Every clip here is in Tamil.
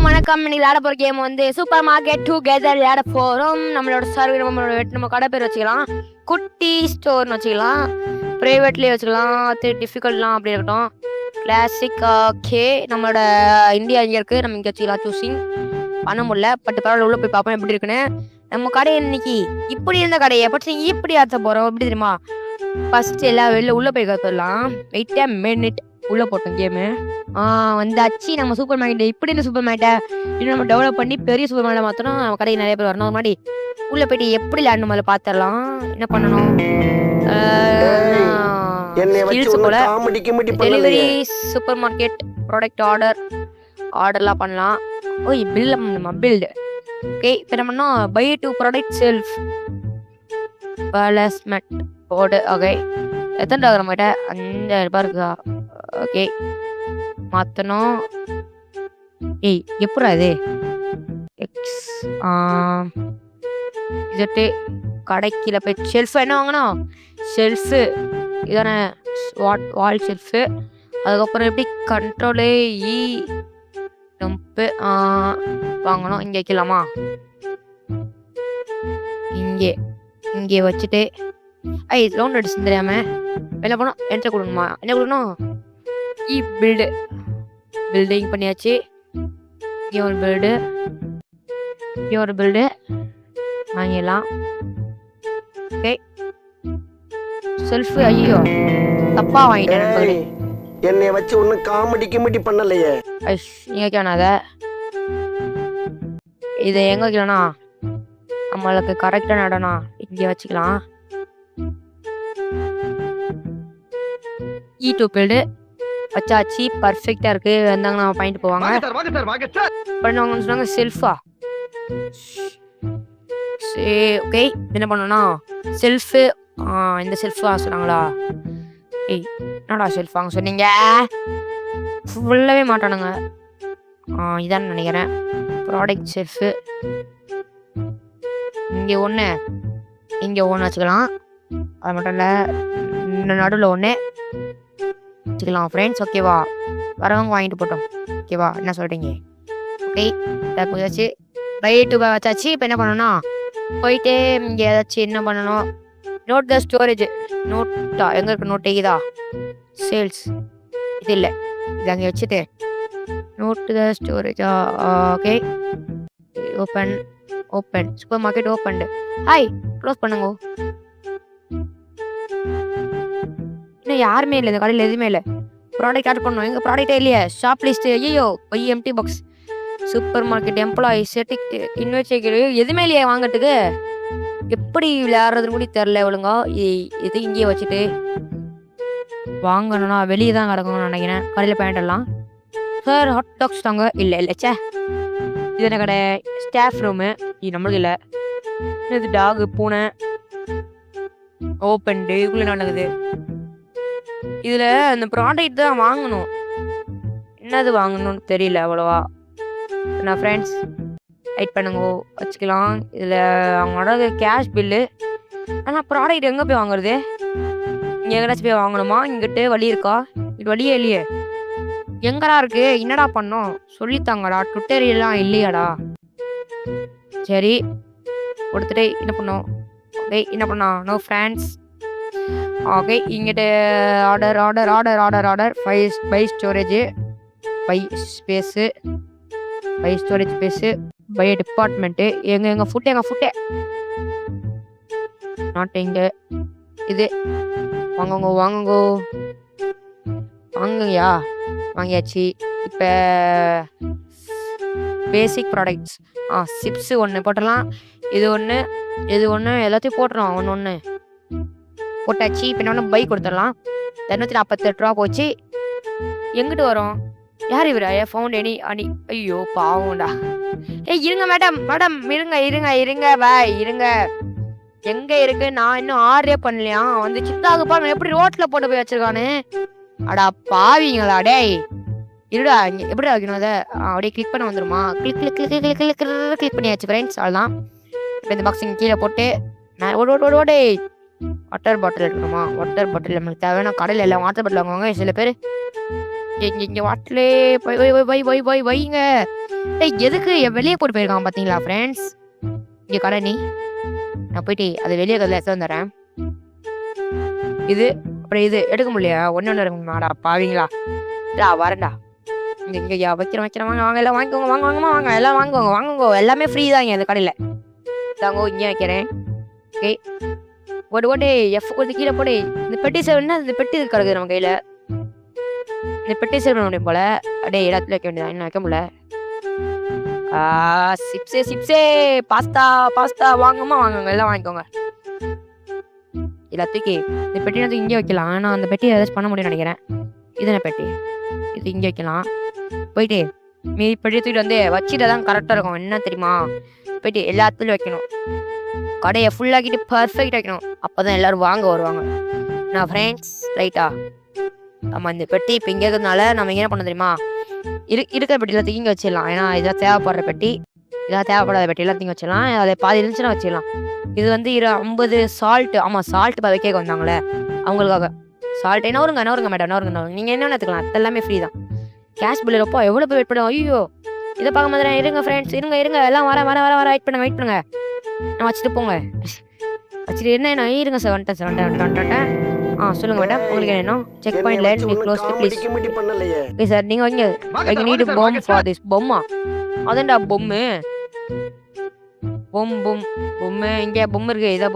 வணக்கம். இன்னைக்கு விளையாட போற கேம் வந்து சூப்பர் மார்க்கெட் டுகெதர் விளையாட போறோம். நம்மளோட சர்வர் நம்ம கடை பேர் வச்சுக்கலாம், குட்டி ஸ்டோர்னு வச்சுக்கலாம், பிரைவேட்லேயே வச்சுக்கலாம், டிஃபிகல்ட்லாம் அப்படி இருக்கட்டும். Classic okay. நம்மளோட இந்தியா இங்கே இருக்குது, நம்ம இங்கே வச்சுக்கலாம். சூஸிங் பண்ண முடியல, பட் பரவாயில்ல, உள்ளே போய் பார்ப்போம் எப்படி இருக்குன்னு. நம்ம கடை இன்னைக்கு இப்படி இருந்த கடையை பற்றி இப்படி ஆற்ற போகிறோம். எப்படி தெரியுமா? ஃபர்ஸ்ட் எல்லாம் வெளில உள்ளே போய் கற்றுலாம். வெயிட்டே மினிட் உள்ளே போட்டோம் கேமு. வந்தாச்சு நம்ம சூப்பர் மார்க்கெட். இப்படி இந்த சூப்பர் மார்க்கெட்டை இன்னும் நம்ம டெவலப் பண்ணி பெரிய சூப்பர் மார்க்கெட்டை மாற்றணும். நம்ம கடைக்கு நிறைய பேர் வரணும். ஒரு மாதிரி உள்ளே போயிட்டு எப்படி விளையாடணும் முதல்ல பார்த்துடலாம். என்ன பண்ணணும்? டெலிவரி சூப்பர் மார்க்கெட் ப்ராடக்ட் ஆர்டர்லாம் பண்ணலாம். ஓய் பில் நம்ம பில்டு. ஓகே, இப்போ என்ன பண்ணோம்? Buy two product shelf placement board. Okay, எத்தனை டாக் நம்மகிட்ட? 5000 இருக்கா? ஓகே, மாற்றணும். ஏய் எப்படா இது? எக்ஸ் இதுட்டு கடைக்கில போய் ஷெல்ஃபு என்ன வாங்கணும்? ஷெல்ஃபு இதானே, வால் ஷெல்ஃபு. அதுக்கப்புறம் எப்படி கண்ட்ரோலே டம்ப்பு வாங்கணும். இங்கே வைக்கலாமா? இங்கே வச்சுட்டு லோன் அடிச்சு தெரியாம என்ன பண்ணோம்? என்ட்ரு கொடுக்கணுமா? என்ன கொடுக்கணும்? பில்டிங் பண்ணியாச்சு. இங்கே ஒரு பில்டு வாங்கிடலாம். Okay, shelf. ஐயோ தப்பா வாங்கிட்டேன். என்னை வச்சு ஒன்னும் காமெடி பண்ணலையே. நீங்க வைக்கணாத. இதை எங்க வைக்கலனா நம்மளுக்கு கரெக்டா நடனா இங்கே வச்சுக்கலாம். E2 பில்டு வச்சாச்சு, பர்ஃபெக்டா இருக்கு. வந்தாங்கன்னா பாயிண்ட் போவாங்க. பண்ணுவாங்கன்னு சொன்னாங்க. செல்ஃபா? சரி ஓகே, என்ன பண்ணணும்னா செல்ஃபு. இந்த செல்ஃபா சொன்னாங்களா? ஏய் என்னடா செல்ஃப் வாங்க சொன்னீங்க? ஃபுல்லவே மாட்டானுங்க. இதான் நினைக்கிறேன் ப்ராடக்ட் செல்ஃபு. இங்கே ஒன்று வச்சுக்கலாம். அது மட்டும் இல்லை, நடுவில் ஒன்று வச்சுக்கலாம் ஃப்ரெண்ட்ஸ். ஓகேவா? வரவங்க வாங்கிட்டு போட்டோம். ஓகேவா? என்ன சொல்கிறீங்க? ஓகே, போயாச்சு. பை டூ வச்சாச்சு. இப்போ என்ன பண்ணணும்னா போயிட்டு இங்கே ஏதாச்சும் என்ன பண்ணணும்? Note the storage. நோட்டா எங்கே இருக்கு? நோட் இதா சேல்ஸ். இது இல்லை, இது அங்கே வச்சுட்டு நோட் த ஸ்டோரேஜா. Okay, open supermarket open. Hi, close பண்ணுங்க. இன்னும் யாருமே இல்லை இந்த கடையில், எதுவுமே இல்லை. ப்ராடக்ட் ஆர்டர் பண்ணணும். எங்கள் ப்ராடக்டே இல்லையே. Shop list. ஐயோ buy empty box. Supermarket employee செட்டிக் இன்வெஸ்டிகேட் எதுவுமே இல்லையா வாங்கிறதுக்கு? எப்படி விளையாடுறதுன்னு கூட தெரில ஒழுங்கா. இது இங்கேயே வச்சுட்டு வாங்கணும்னா வெளியே தான் கிடக்கணும்னு நினைக்கிறேன். கடையில் பேண்டெல்லாம் சார் ஹாட் டாக்ஸ் தாங்க. இல்லை சே, இது என்ன கடை? Staff room. இது நம்மளுக்கு இல்லை. இது டாகு பூனை ஓப்பன்டு. இதுக்குள்ளே நடக்குது. இதில் அந்த ப்ராடக்ட் தான் வாங்கணும். என்னது வாங்கணும்னு தெரியல அவ்வளோவா. நான் ஃப்ரெண்ட்ஸ் வெயிட் பண்ணுங்க வச்சுக்கலாம். இதில் அவங்களோட கேஷ் பில்லு. ஆனால் ப்ராடக்ட் எங்கே போய் வாங்குறது? இங்கே எங்கேயாச்சும் போய் வாங்கணுமா? இங்கிட்ட வழி இருக்கா? இது வழியே இல்லையே. எங்கடா இருக்கு? என்னடா பண்ணோம் சொல்லித்தாங்கடா. ட்விட்டர்லாம் இல்லையாடா? சரி கொடுத்துட்டு என்ன பண்ணோம்? ஓகே, என்ன பண்ணோம்? No friends. ஓகே, இங்கிட்ட order by storage, by space, by storage space, by department. எங்கள் ஃபுட்டு நாட் இங்கே. இது வாங்குங்கய்யா. வாங்கியாச்சு. இப்போ பேசிக் ப்ராடக்ட்ஸ். சிப்ஸு ஒன்று போட்டுடலாம். இது ஒன்று எல்லாத்தையும் போட்டுறோம். ஒன்று போட்டாச்சு. இப்போ என்ன பை கொடுத்துடலாம். 248 ரூபா போச்சு. எங்கிட்டு வரோம்? யார் இவர்? ஃபவுண்ட் அணி. ஐயோ பாவம்டா. இருங்க மேடம் இருங்க பாய் இருங்க. எங்கே இருக்கு? நான் இன்னும் ஆர்டரே பண்ணலையா? வந்து சித்தாக்கு பாருங்க எப்படி ரோட்டில் போட்டு போய் வச்சிருக்கானு. அடா பாவீங்களா டேய். இருடா, இங்கே எப்படிடா வைக்கணும்? அதை அப்படியே கிளிக் பண்ண வந்துடுமா? கிளிக் பண்ணியாச்சு ஃப்ரெண்ட்ஸ். அவ்வளோதான். இப்போ இந்த பாக்ஸிங் கீழே போட்டு ஓடே. வாட்டர் பாட்டில் எடுக்கணுமா? வாட்டர் பாட்டில் நம்மளுக்கு தேவையான கடையில் எல்லாம் வாட்டர் பாட்டில் வாங்குவாங்க சில பேர். இங்க வாட்டிலே வைங்க. எதுக்கு வெளியே போட்டு போயிருக்கான் பாத்தீங்களா ஃப்ரெண்ட்ஸ்? இங்க கடை நீ, நான் போயிட்டு அது வெளியே கதில் எடுத்து வந்துடுறேன். இது அப்புறம் இது எடுக்க முடியலையா? ஒன்று இருக்குமாடா பாவீங்களா? வரேன்டா. இங்க வைக்கிறேன் வாங்க வாங்க எல்லாம் வாங்கிக்கோங்க. வாங்க எல்லாம் வாங்குவோங்க எல்லாமே ஃப்ரீ தான் இங்கே அந்த கடையில். தாங்கோ இங்கே வைக்கிறேன். ஓகே ஓட்டு எஃப் கொஞ்சம் கீழே போடு. இந்த பெட்டி சேவ் இந்த பெட்டி கிடக்குது நம்ம கையில். இந்த பெட்டி சேவ் பண்ண முடியும் போல. அப்படியே இடத்துல வைக்க வேண்டியதான், இன்னும் வைக்க முடியல. சிப்ஸே பாஸ்தா வாங்குங்க எல்லாம் வாங்கிக்கோங்க. எல்லாத்துக்கு இந்த பெட்டி வந்து இங்கே வைக்கலாம். ஆனால் அந்த பெட்டி ஏதாச்சும் பண்ண முடியும்னு நினைக்கிறேன். இது என்ன பெட்டி? இது இங்கே வைக்கலாம். போயிட்டு மீதி பெட்டி தூக்கிட்டு வந்து வச்சுட்டு தான் கரெக்டாக இருக்கும். என்ன தெரியுமா, போயிட்டு எல்லாத்துலையும் வைக்கணும். கடையை ஃபுல்லாக்கிட்டு பர்ஃபெக்டாக வைக்கணும். அப்போ தான் எல்லோரும் வாங்க வருவாங்க. நான் ஃப்ரெண்ட்ஸ் ரைட்டா நம்ம இந்த பெட்டி இப்போ இங்கே இருக்கிறதுனால நம்ம என்ன பண்ண தெரியுமா, இருக்கிற பெட்டி எல்லாத்தையும் இங்கே வச்சிடலாம். ஏன்னா இதான் தேவைப்படுற பெட்டி, இதான் தேவைப்படாத பெட்டி எல்லாத்தையும் வச்சிடலாம். அதை பாதி இருந்துச்சுன்னா வச்சிடலாம். இது வந்து 50 சால்ட். ஆமாம் சால்ட் வைக்க வந்தாங்களே அவங்களுக்காக சால்ட். என்ன வருங்க மேடம் நீங்கள் என்ன எடுத்துக்கலாம். அது எல்லாமே ஃப்ரீ தான். கேஷ் பில் எப்போ எவ்வளோ போய் வெயிட் பண்ணுவோம். ஐயோ இதை பார்க்க மாதிரி இருங்க ஃப்ரெண்ட்ஸ், இருங்க எல்லாம் வர வெயிட் பண்ணுங்க. நான் வச்சுட்டு போங்க. வச்சுட்டு என்ன இருங்க சார் வந்துட்டேன். சொல்லுங்க மேடம் உங்களுக்கு என்ன செக் பாயிண்ட்ல நீங்கள் க்ளோஸ் ப்ளீஸ். ஓகே சார் நீங்கள் வைங்க. நீடு பொம் ஃபார் திஸ். பொம்மா அதான்டா பொம்மை. பொம்மை இங்கே பொம்மை இருக்கு. இதா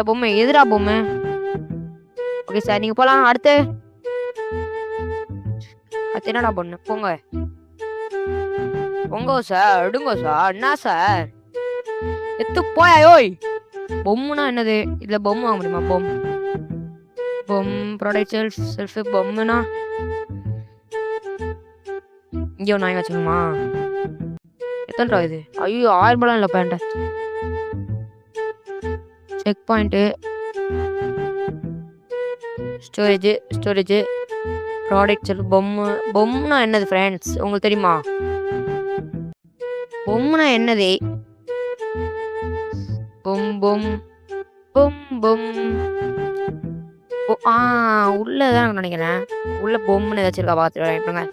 பொம்மை எதுடா பொம்மை? ஓகே சார் நீங்கள் போகலாம். அடுத்து என்னடா பொண்ணு? பொங்க சார் எடுங்க சார். என்ன சார் எத்து போயோய். பொம்முனா என்னது? இதுல பொம்மை வாங்க முடியுமா? பொம் ப்ராடக்ட் செல்ஃப் பொம்முனா இங்கே ஒன்று வாங்கி வச்சுக்கணுமா? எத்தனை ரூபா இது? ஐயோ 1000 ரூபாய் இல்லை பேண்ட. Check point storage product shelf பொம்முனா என்னது ஃப்ரெண்ட்ஸ் உங்களுக்கு தெரியுமா? பொம்முனா என்னது? பொம் உள்ளதான் நினைக்கிறேன். உள்ள பொம்முன்னு ஏதாச்சும் இருக்கா பார்த்துருங்க.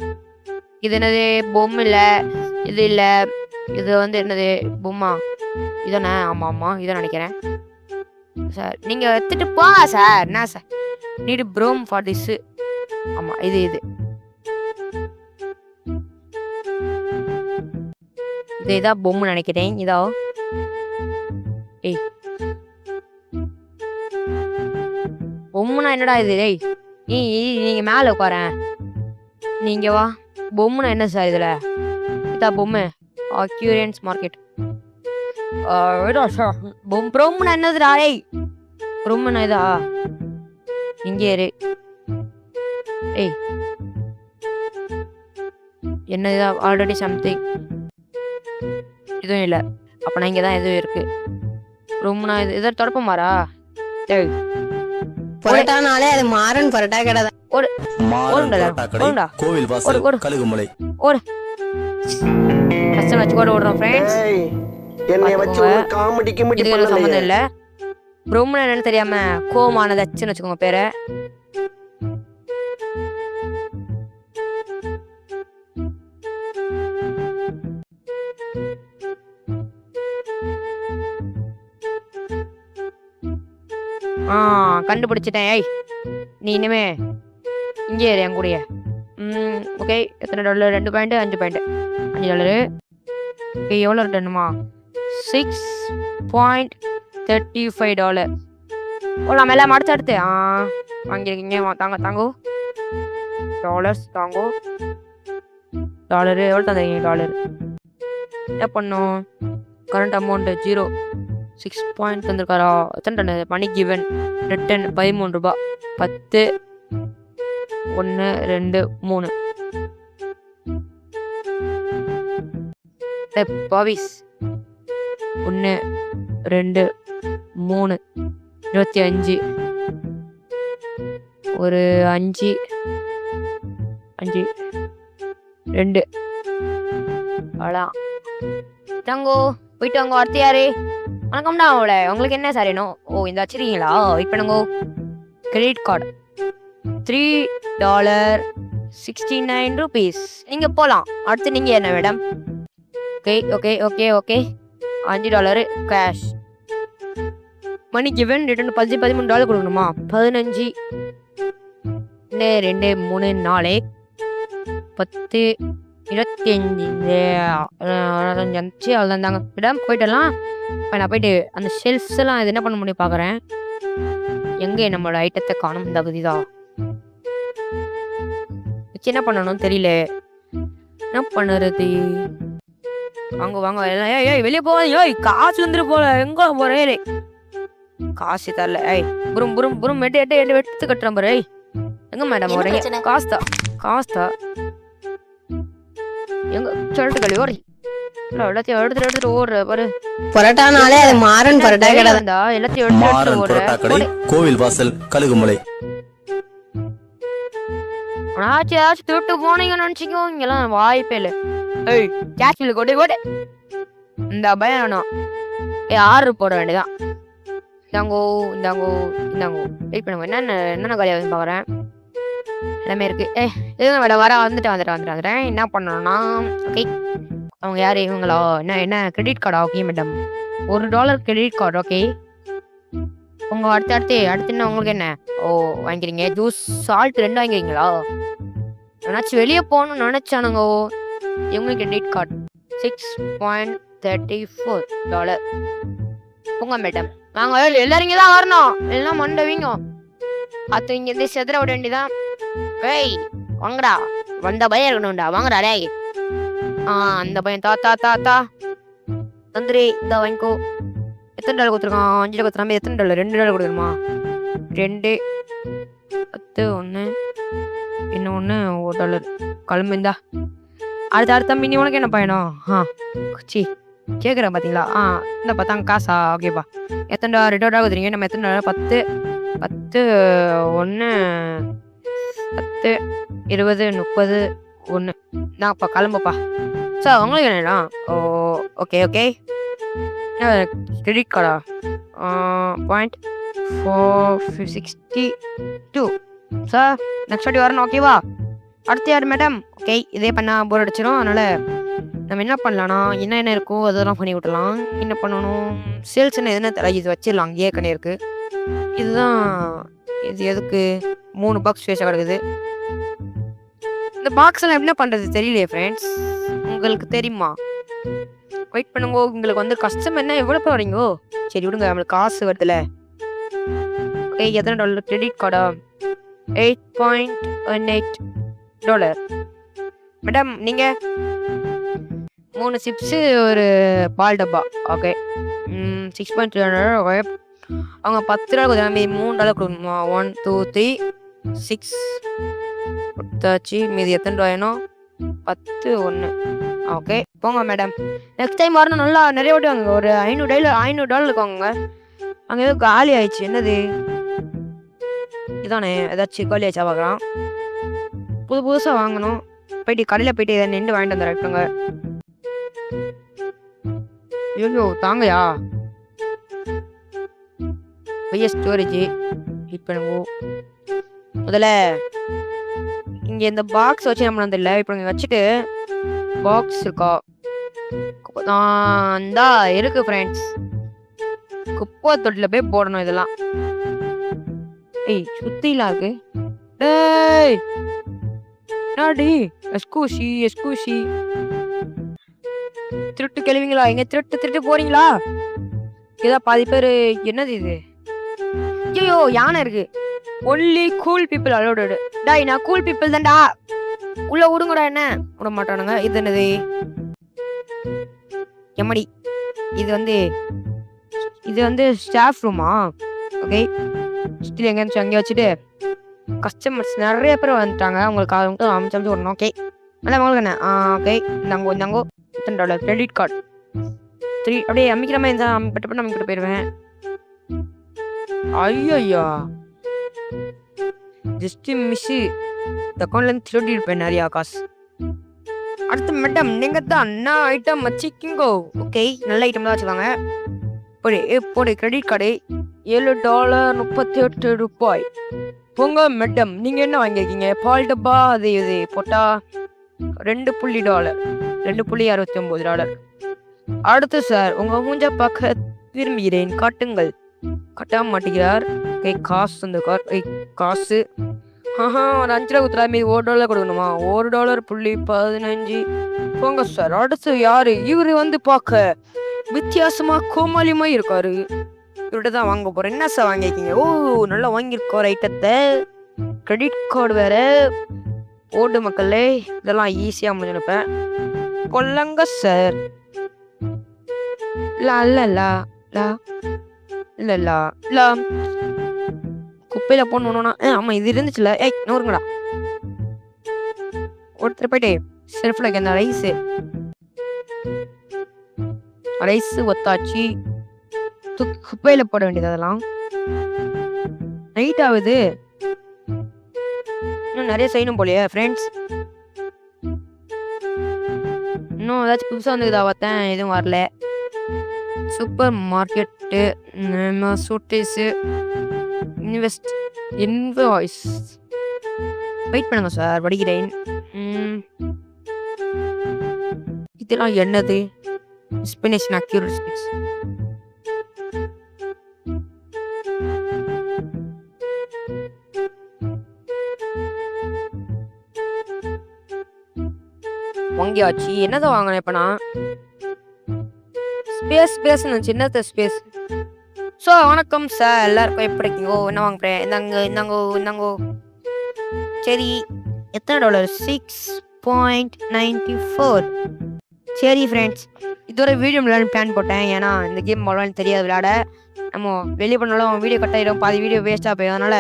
இது என்னது? பொம்மை இல்லை, இது இல்லை. இது வந்து என்னது? பொம்மா இதானே? ஆமாம் இதான் நினைக்கிறேன் சார். நீங்கள் எடுத்துட்டு போங்க சார். என்ன sir need from for this. ஆமாம் இது இதான் பொம்மை நினைக்கிறேன். இதோ பொம்முனா என்னடா இது? நீங்க மேல உட்காரேன். நீங்க வா. பொம்முனா என்ன சார் இதுல? இதா பொம்மை ஆக்யூரியன்ஸ் மார்க்கெட். பொம்முனா என்னதுடா? பொம்முனா இதா? இங்கே இரு. என்ன இதா? ஆல்ரெடி சம்திங் இதுவும் இல்லை. அப்போ நான் இங்கே தான் எதுவும் இருக்கு. ரொம்பனா இது இதை தொடப்பமாரா? பரோட்டானாலே அது மாறன் பரோட்டா கடை தான். கோவில் வாசல் கழுகுமலை. ஓடுறோம் ஃப்ரெண்ட்ஸ். என்னைய வச்சு காமெடி கிமெடி பண்ணல. சம்பந்தம் இல்ல. ரொம்ப என்னன்னு தெரியாம கோமானதாச்சுன்னு வச்சுக்கோங்க பேரை. கண்டுபிடிச்சிட்டேன். நீ இனிமே இங்கே என் கூடிய. ஓகே எத்தனை டாலர்? 2 point 5 point $5. ஓகே எவ்வளோ ரிட்டர்னுமா? $6.35. நம்ம எல்லாம் அடுத்து வாங்கியிருக்கீங்க. தாங்கோ டாலர்ஸ் தாங்கோ. டாலரு எவ்வளோ தந்துருக்கீங்க? டாலர் என்ன பண்ணும்? Current amount 0. 6 பாயிண்ட் தந்திருக்காரா? எத்தனை டன்? மணி கிவன் ரிட்டன் 13 ரூபாய். 10 1 2 3 பாவிஸ் 1 2 3 25 ஒரு 5 2 அவ்வளோ தாங்கோ. போயிட்டு வாங்க. அடுத்து யாரு? வணக்கம்டா. அவளை உங்களுக்கு என்ன சார் வேணும்? இந்த வச்சிருக்கீங்களா? வெயிட் பண்ணுங்க. Credit card $3 69 rupees. நீங்க போலாம். அடுத்து நீங்க என்ன madam? Okay okay okay okay $5 cash. Money given return $13 கொடுக்கணுமா? 15 2 3 4 10 25 அவ்வளோதாங்க மேடம். போயிட்டலாம். இப்போ நான் போயிட்டு அந்த ஷெல்ஃப்ஸ் எல்லாம் இது என்ன பண்ண முடியும் பார்க்குறேன். எங்கே நம்மளோட ஐட்டத்தை காணும்? இந்த பகுதிதான். வச்சு என்ன பண்ணணும் தெரியல. என்ன பண்ணுறது? வாங்க வாங்க ஏய் வெளியே போவாங்க. ஏய் காசு வந்துட்டு போல. எங்க போறே? காசு தரல. ஏய் புரும் புரும் புரும் எடுத்து கட்டுறேன் பாரு. ஏய் எங்க மேடம் வரீங்க? காஸ்தா காஸ்தா எங்க சொல்லிட்டு கழி ஓடி எல்லாத்தையும் எடுத்துட்டு ஓடுற பாரு. பரோட்டானாலே அது மாறன் பரோட்டா கடை தான். எல்லாத்தையும் எடுத்து ஓடுற. கோவில் வாசல் கழுகுமலை. ஏதாச்சும் திருட்டு போனீங்கன்னு நினைச்சிக்கோ. இங்கெல்லாம் வாய்ப்பே இல்லை. ஏய் கேஷ்ல கொடு கொடு. இந்த பயம் வேணும். ஆர்டர் போட வேண்டியதான். இந்தாங்கோ இந்தாங்கோ இந்தாங்கோ. வெயிட் பண்ணுங்க. என்னென்ன காலியாக பார்க்குறேன். எல்லாமே இருக்கு. எதுவும் வேட வர வந்துட்டேன். என்ன பண்ணணும்னா ஓகே அவங்க யார் இவங்களா? என்ன கிரெடிட் கார்டா? Okay madam $1 credit card. Okay உங்க அடுத்து என்ன உங்களுக்கு என்ன? ஓ வாங்கிக்கிறீங்க. ஜூஸ் சால்ட் 2 வாங்கிக்கிறீங்களா? நினச்சி வெளியே போகணும்னு நினச்சானுங்கோ. இவங்க கிரெடிட் கார்டு $6.34. போங்க மேடம் வாங்க. எல்லாரும் இங்கே தான் வரணும். எல்லாம் மண்டவீங்க. அது இங்கேருந்து செதுற விட வேண்டியதான். ஏய் வாங்கடா. வந்த பயம் இருக்கணும்டா. வாங்கடா டேய். அந்த பையன் தா தந்திரி இந்த வாங்கிக்கோ. எத்தனை $? கொடுத்துருக்கான்? $5 கொடுத்துருக்காம எத்தனை $? $2 கொடுக்கணுமா? 2 10 1 இன்னொன்று $1 கிளம்பு. இந்தா அடுத்த மினி உனக்கு என்ன பயணம்? சி கேட்குறேன் பார்த்தீங்களா? இந்த பார்த்தாங்க காசா? ஓகேப்பா. எத்தனை $2 கொடுத்துருங்க. நம்ம எத்தனை $? 10 10 1 10 20 30 1 நான் இப்போ கிளம்புப்பா. சார் உங்களுக்கு என்னடா? ஓ ஓகே ஓகே கிரெடிட் கார்டா? $0.462 சார். நெக்ஸ்ட் வாட்டி வரணும். ஓகேவா? அடுத்து யார் மேடம்? ஓகே இதே பண்ணால் போர் அடிச்சிடும். அதனால் நம்ம என்ன பண்ணலான்னா என்ன இருக்கோ அதெல்லாம் பண்ணி விட்டலாம். என்ன பண்ணணும்? சேல்ஸ்ன்னு எதுனா தர இது வச்சிடலாம். அங்கேயே கண்ணே இருக்குது. இதுதான் இது எதுக்கு 3 பாக்ஸ் ஃபேஸாக கிடக்குது. இந்த பாக்ஸ் எல்லாம் என்ன பண்ணுறது தெரியலையே ஃப்ரெண்ட்ஸ். உங்களுக்கு தெரியுமா? வெயிட் பண்ணுங்க. உங்களுக்கு வந்து கஸ்டமர்னா எவ்வளோ பேர் வரீங்கோ? சரி விடுங்க. நம்மளுக்கு காசு வருதுல. ஓகே எத்தனை $? கிரெடிட் கார்டா? $8.18. மேடம் நீங்கள் 3 சிப்ஸு ஒரு பால் டப்பா. ஓகே 6.2. அவங்க $10 கொடுத்தாங்க. மீதி $3 கொடுக்கணுமா? 1 2 3 6 கொடுத்தாச்சு. மீதி எத்தனை வேணும்? 10 1. ஓகே போங்க மேடம். நெக்ஸ்ட் டைம் வரணும். நல்லா நிறைய வாட்டி வாங்க. ஒரு $500 இருக்காங்க. அங்கே ஏதோ காலி ஆயிடுச்சு. என்னது இதானே? ஏதாச்சும் காலி ஆயிடுச்சா பார்க்கலாம். புதுசாக வாங்கணும். போயிட்டு கடையில் போயிட்டு இதை நின்று வாங்கிட்டு வந்துடுறாங்க. ஐயோ தாங்கயா. பெரிய ஸ்டோரேஜ் ஹீட் பண்ணுவோம். முதல்ல இங்கே இந்த பாக்ஸ் வச்சு நம்ம வந்துடல. இப்போ இங்கே வச்சுட்டு பாக்ஸ் இருக்கா? இந்தா இருக்கு ஃப்ரெண்ட்ஸ். குப்பை தொட்டியில் போய் போடணும் இதெல்லாம். ஏய் சுத்திலாம் இருக்கு. டேய் நாடி எஸ்கூசி திருட்டு கிளவிங்களா? எங்க திருட்டு போறீங்களா? இதான் பாதி பேர். என்னது இது? ஐயோ யானை இருக்கு. Only cool people allowed. டாய் நான் கூல் பீப்புள் தான்டா. உள்ள விடுங்கடா. என்ன விட மாட்டானுங்க. இது என்னது? எம்மடி இது வந்து ஸ்டாஃப் ரூமா? ஓகே ஸ்டில் எங்கே இருந்துச்சு அங்கே வச்சுட்டு கஸ்டமர்ஸ் நிறைய பேர் வந்துட்டாங்க. அவங்களுக்கு அமைச்சு விடணும். ஓகே நல்லா உங்களுக்கு என்ன? ஓகே இந்தாங்கோ $10 கிரெடிட் கார்டு 3 அப்படியே அமைக்கிற மாதிரி இருந்தால் பட்டு அமைக்கிட்டு போயிடுவேன். ஐயோ ஜஸ்ட் மிஸ்ஸு. இந்த அக்கௌண்ட்லேருந்து திருடி இருப்பேன் நிறையா காசு. அடுத்து மேடம் நீங்கள் தான் என்ன ஐட்டம் வச்சுக்கிங்கோ? ஓகே நல்ல ஐட்டம் தான் வச்சுக்காங்க. போடு கிரெடிட் கார்டு $7.38. போங்க மேடம், நீங்க என்ன வாங்கியிருக்கீங்க? பால் டப்பா அது இது போட்டா $2.69 $2.69. அடுத்து சார், உங்க மூஞ்ச பார்க்க விரும்புகிறேன், காட்டுங்கள். கட்ட மாட்டேங்கிறார். காசு தந்துக்கார். காசு ஒரு $5 குத்துறா, மீது $1 கொடுக்கணுமா? $1.15. போங்க சார். அடுத்து யாரு? இவரு வந்து பார்க்க வித்தியாசமா கோமாளியுமா இருக்காரு. இவர்கிட்ட தான் வாங்க போறேன். என்ன சார் வாங்கியிருக்கீங்க? ஓ, நல்லா வாங்கியிருக்கோம் ஐட்டத்தை. கிரெடிட் கார்டு வேற. ஓடு மக்களே, இதெல்லாம் ஈஸியா முடிஞ்சுப்பேன். கொல்லங்க சார். குப்பையில போடணும்னா ஆமா இது இருந்துச்சுல. நூறுங்கடா. ஒருத்தர் போயிட்டு செல்ஃப்ல அந்த ரைஸ் ஒத்தாச்சு. குப்பையில போட வேண்டியது. அதெல்லாம் நைட் ஆகுது, இன்னும் நிறைய செய்யணும் போலயே ஃப்ரெண்ட்ஸ். இன்னும் ஏதாச்சும் புதுசாக வந்துக்குதா பார்த்தேன், எதுவும் வரல. சூப்பர் மார்க்கெட்டு, சூட்டேஸு, இன்வாய்ஸ். வெயிட் பண்ணுங்க சார், படிக்கிறேன். இதெல்லாம் என்னது? ஸ்பினேஷன் அக்யூரேட்ஸ். வாங்கியாச்சு. என்னதான் வாங்கினேன் இப்ப நான்? ஸ்பேஸ் சின்னத்த ஸ்பேஸ். ஸோ வணக்கம் சார், எல்லாருக்கும் எப்படி இருக்கீங்கோ? என்ன வாங்குறேன்? இந்தாங்கோ. சரி, எத்தனை $? $6.94. சரி ஃப்ரெண்ட்ஸ், இதோட வீடியோ விளையாட பிளான் போட்டேன். ஏன்னா இந்த கேம் விளையாட தெரியாது விளையாட. நம்ம வெளியே பண்ணாலும் வீடியோ கட் ஆகிடும், பாதி வீடியோ வேஸ்ட்டாக போயிடும். அதனால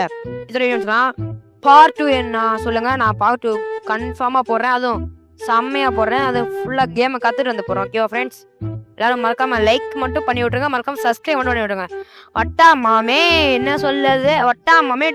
இதோட வீடியோ பார்ட் 2 என்ன சொல்லுங்கள், நான் பார்ட் 2 கன்ஃபார்மாக போடுறேன். அதுவும் செம்மையாக போடுறேன். அது ஃபுல்லாக கேமை கற்றுட்டு வந்து போகிறோம். ஓகேவா ஃப்ரெண்ட்ஸ்? எல்லாரும் மறக்காம லைக் மட்டும் பண்ணி விட்ருங்க, மறக்காம சப்ஸ்கிரைப் மட்டும் பண்ணி விட்ருங்க. வட்டா மாமே என்ன சொல்லுது? வட்டா மாமே